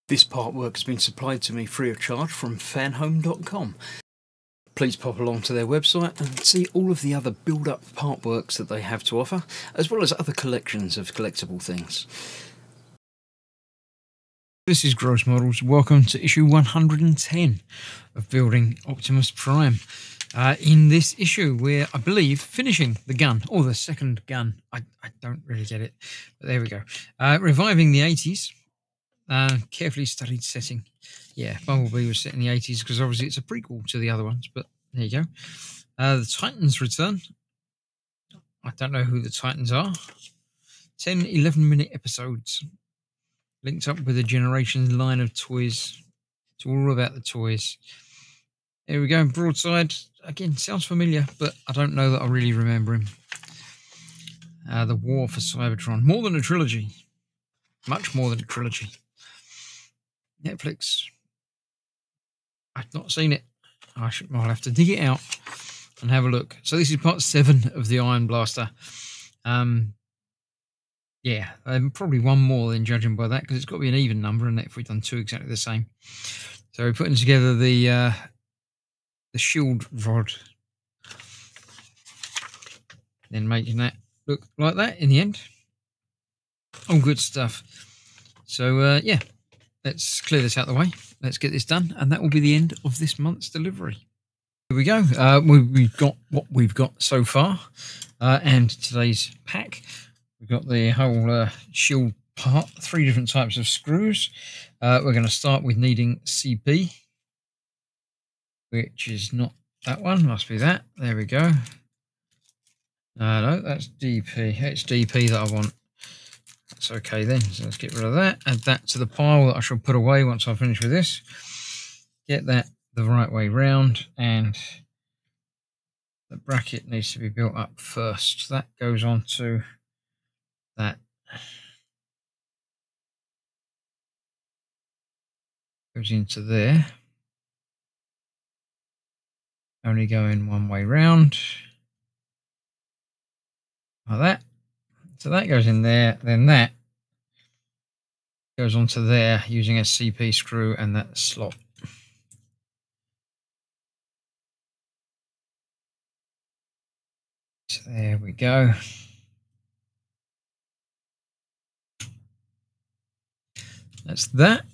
This partwork has been supplied to me free of charge from Fanhome.com. Please pop along to their website and see all of the other build-up partworks that they have to offer, as well as other collections of collectible things. This is Gross Models. Welcome to issue 110 of Building Optimus Prime. In this issue, we're, I believe, finishing the gun, or the second gun. I don't really get it, but there we go. Reviving the 80s. Carefully studied setting. Yeah, Bumblebee was set in the 80s because obviously it's a prequel to the other ones, but there you go. The Titans return. I don't know who the Titans are. 10, 11-minute episodes. Linked up with a Generations line of toys. It's all about the toys. There we go. Broadside. Again, sounds familiar, but I don't know that I really remember him. The War for Cybertron. More than a trilogy. Much more than a trilogy. Netflix. I've not seen it. I'll have to dig it out and have a look. So this is part 7 of the Iron Blaster. Yeah, probably one more than judging by that, because it's got to be an even number, and if we've done 2 exactly the same. So we're putting together the shield rod, then making that look like that in the end. All good stuff. So yeah, let's clear this out of the way. Let's get this done, and that will be the end of this month's delivery. Here we go. We've got what we've got so far, and today's pack. We've got the whole shield part, 3 different types of screws. We're going to start with needing CP, which is not that one. Must be that. There we go. No, that's DP. It's DP that I want. That's okay then. So let's get rid of that. Add that to the pile that I shall put away once I finish with this. Get that the right way round, and the bracket needs to be built up first. That goes on to that. Goes into there. Only going one way round. Like that. So that goes in there, then that goes onto there using a CP screw and that slot. So there we go. That's that.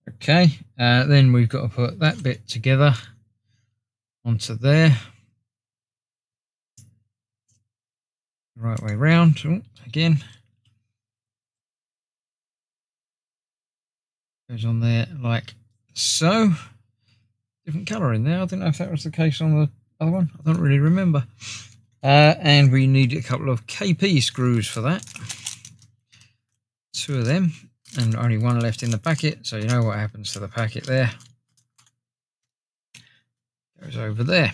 Okay, then we've got to put that bit together onto there. Right way round. Oh, again. Goes on there like so. Different colour in there. I don't know if that was the case on the other one. I don't really remember. And we need a couple of KP screws for that. 2 of them. And only 1 left in the packet. So you know what happens to the packet there. Goes over there.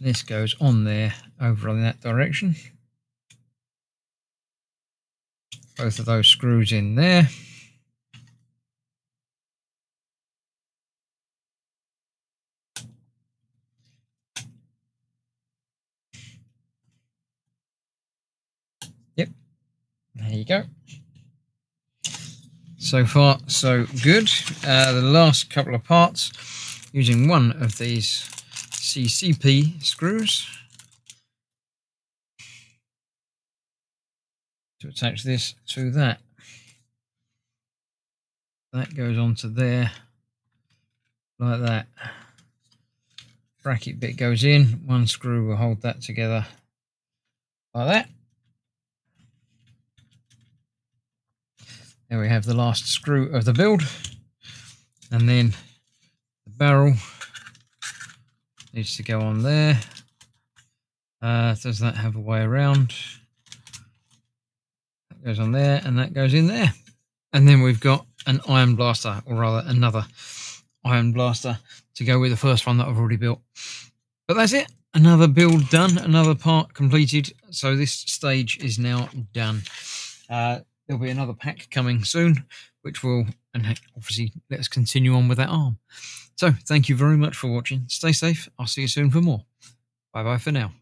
This goes on there, over in that direction. Both of those screws in there. Yep, there you go. So far, so good. The last couple of parts, using one of these CCP screws to attach this to that. That goes onto there like that. Bracket bit goes in, 1 screw will hold that together like that. There we have the last screw of the build, and then the barrel needs to go on there. Does that have a way around? That goes on there, and that goes in there. And then we've got an Iron Blaster, or rather another Iron Blaster to go with the first one that I've already built. But that's it. Another build done, another part completed. So this stage is now done. There'll be another pack coming soon, which will, and obviously, let us continue on with that arm. So, thank you very much for watching. Stay safe. I'll see you soon for more. Bye-bye for now.